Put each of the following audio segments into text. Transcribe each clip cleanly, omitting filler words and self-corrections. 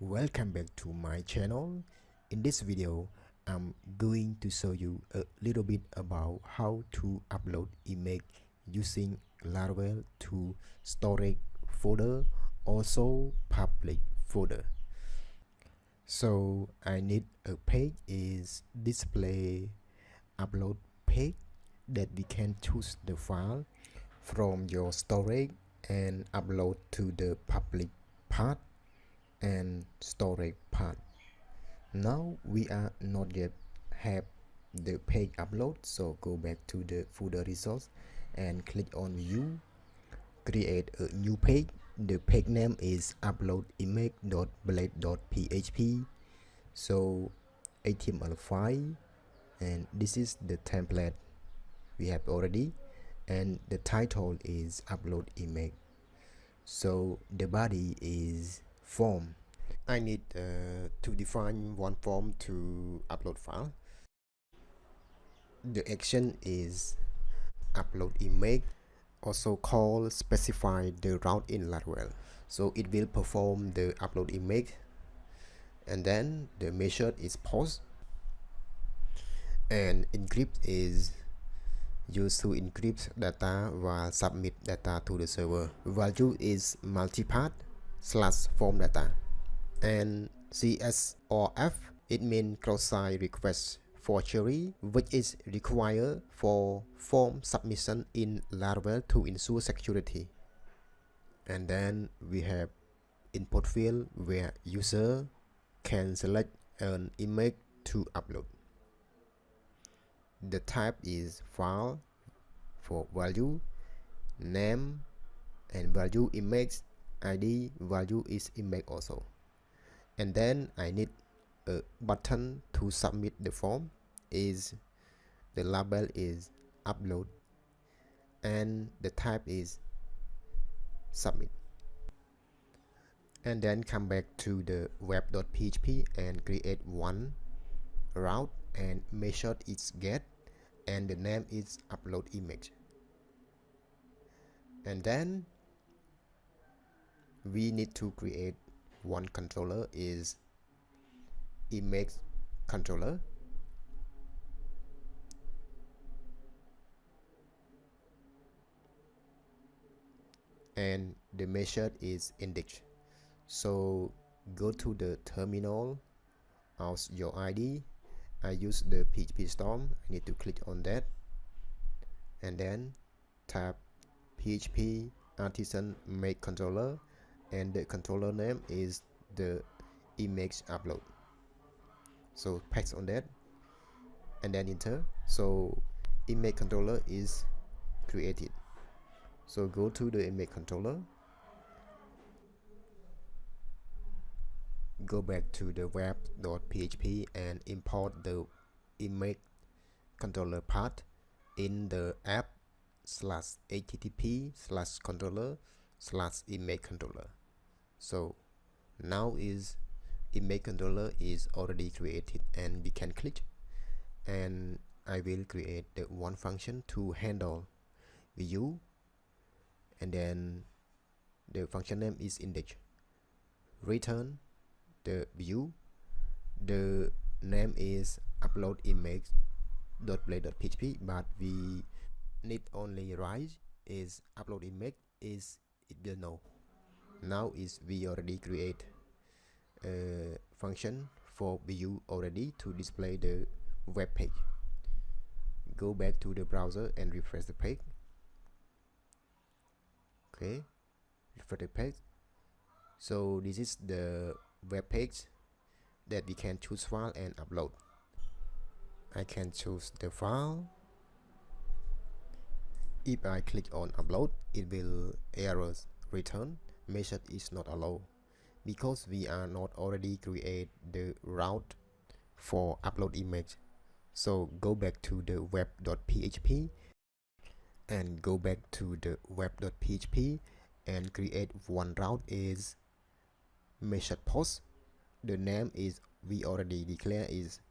Welcome back to my channel. In this video, I'm going to show you a little bit about how to upload image using Laravel to storage folder, also public folder. So I need a page is display upload page that we can choose the file from your storage and upload to the public part and storage part. Now we are not yet have the page upload, so go back to the folder resource and click on view, create a new page. The page name is upload image.blade.php, so HTML file, and this is the template we have already, and the title is upload image. So the body is form. I need to define one form to upload file. The action is upload image, also called specify the route in Laravel. So it will perform the upload image, and then the method is post, and encrypt is used to encrypt data while submit data to the server. Value is multipart / form data, and CS or F, it means cross-site request forgery, which is required for form submission in Laravel to ensure security. And then we have input field where user can select an image to upload. The type is file for value, name and value image, ID value is image also. And then I need a button to submit the form, is the label is upload and the type is submit. And then come back to the web.php and create one route, and method is get, and the name is upload image. And then we need to create one controller is image controller, and the method is index. So go to the terminal, out your ID. I use the PHP Storm. I need to click on that, and then tap PHP artisan make controller, and the controller name is the image upload. So paste on that and then enter. So image controller is created. So go to the image controller, go back to the web.php and import the image controller part in the app /http/controller/image controller. So now is image controller is already created, and we can click, and I will create the one function to handle view, and then the function name is index, return the view, the name is upload image.blade.php, but we need only write is upload image, is it will know. Now is we already create a function for view already to display the web page. Go back to the browser and refresh the page. Okay, refresh the page. So this is the web page that we can choose file and upload. I can choose the file. If I click on upload, it will errors return method is not allowed, because we are not already create the route for upload image. So go back to the web.php and go back to the web.php and create one route is method post. The name is we already declare is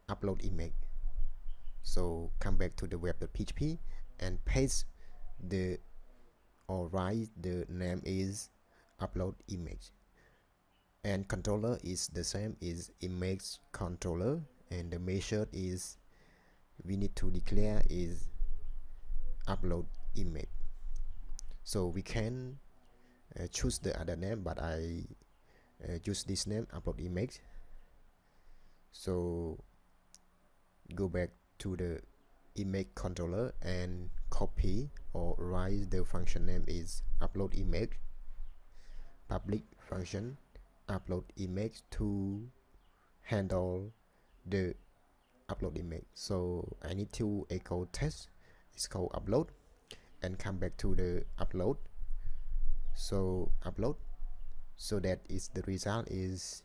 upload image. So come back to the web.php and paste the or write the name is upload image, and controller is the same, is image controller, and the method is we need to declare is upload image. So we can choose the other name, but I use this name, upload image. So go back to the image controller and copy or write the function name is upload image, public function upload image to handle the upload image. So I need to echo test, it's called upload, and come back to the upload. So upload, so that is the result is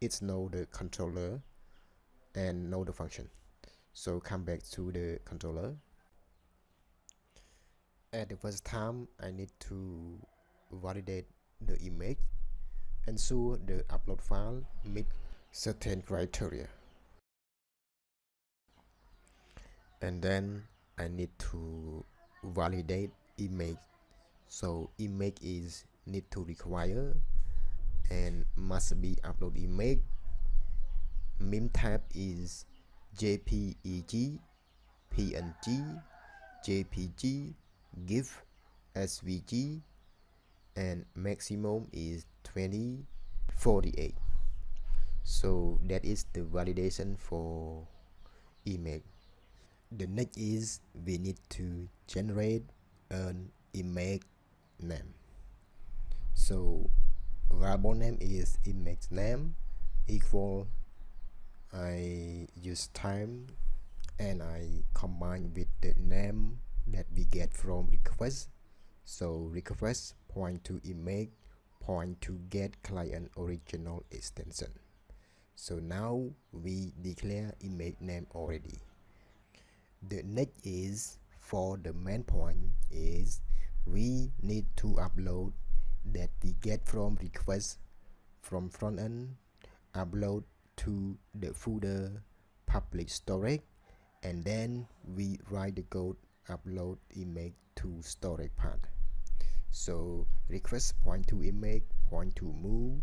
it's know the controller and know the function. So come back to the controller. At the first time I need to validate the image, ensure the upload file meet certain criteria, and then I need to validate image. So image is need to require and must be upload image. Meme type is JPEG, PNG, JPG, GIF, SVG, and maximum is 2048. So that is the validation for image. The next is we need to generate an image name. So variable name is image name equal, I use time and I combine with the name that we get from request. So request point to image, point to get client original extension. So now we declare image name already. The next is for the main point is we need to upload that we get from request from front end, upload to the folder public storage, and then we write the code upload image to storage path. So request point to image, point to move,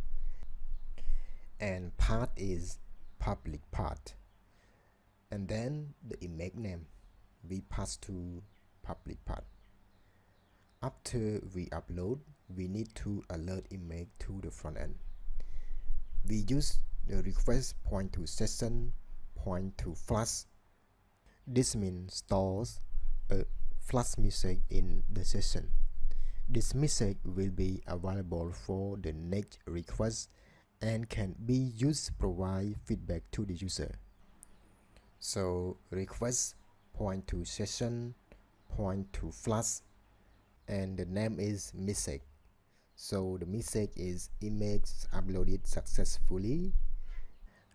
and path is public path, and then the image name we pass to public path. After we upload, we need to alert image to the front end. We use the request point to session, point to flash. This means stores a flash message in the session. This message will be available for the next request and can be used to provide feedback to the user. So request point to session, point to flash, and the name is message. So the message is image uploaded successfully,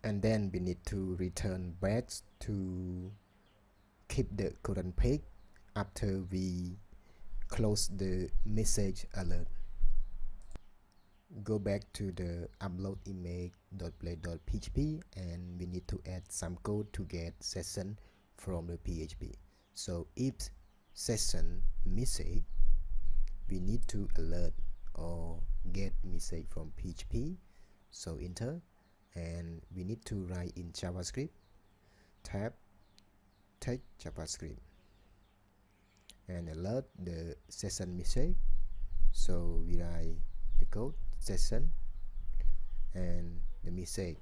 and then we need to return back to keep the current page after we close the message alert. Go back to the upload image.play.php and we need to add some code to get session from the PHP. So if session message, we need to alert or get message from PHP. So enter, and we need to write in JavaScript tab text JavaScript and alert the session message. So we write the code session and the message.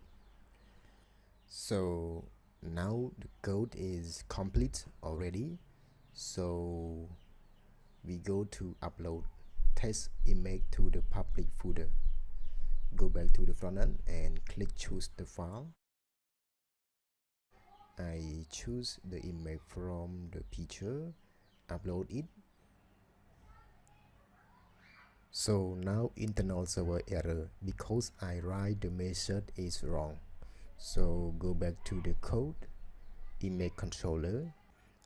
So now the code is complete already. So we go to upload test image to the public folder. Go back to the front end and click choose the file. I choose the image from the picture, upload it. So now internal server error because I write the method is wrong. So go back to the code, image controller,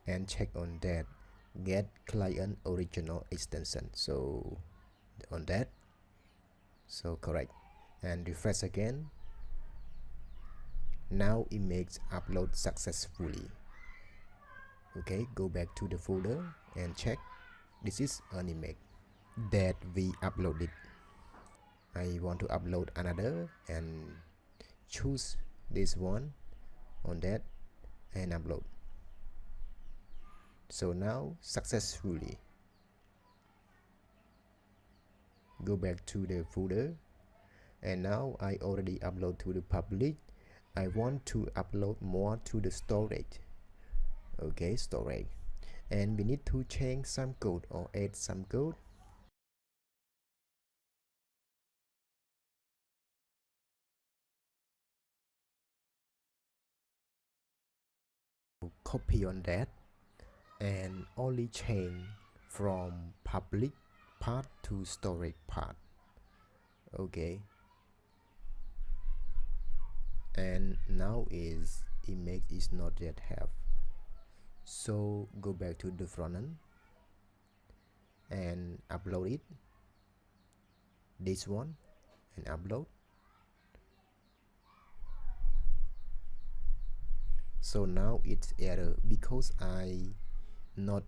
and check on that get client original extension. So on that, so correct, and refresh again. Now image upload successfully. Okay, go back to the folder and check. This is an image that we uploaded. I want to upload another and choose this one on that and upload. So now successfully. Go back to the folder, and now I already upload to the public. I want to upload more to the storage. Okay, storage, and we need to change some code or add some code. Copy on that and only change from public part to storage part. Okay, and now is image is not yet have, so go back to the front end and upload it, this one, and upload. So now it's error because I not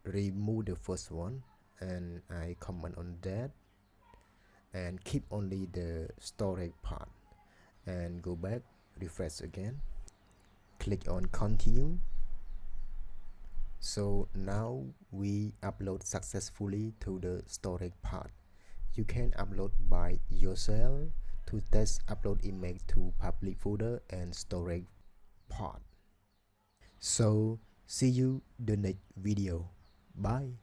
remove the first one, and I comment on that and keep only the storage part, and go back, refresh again, click on continue. So now we upload successfully to the storage part. You can upload by yourself to test upload image to public folder and storage part. So see you the next video. Bye.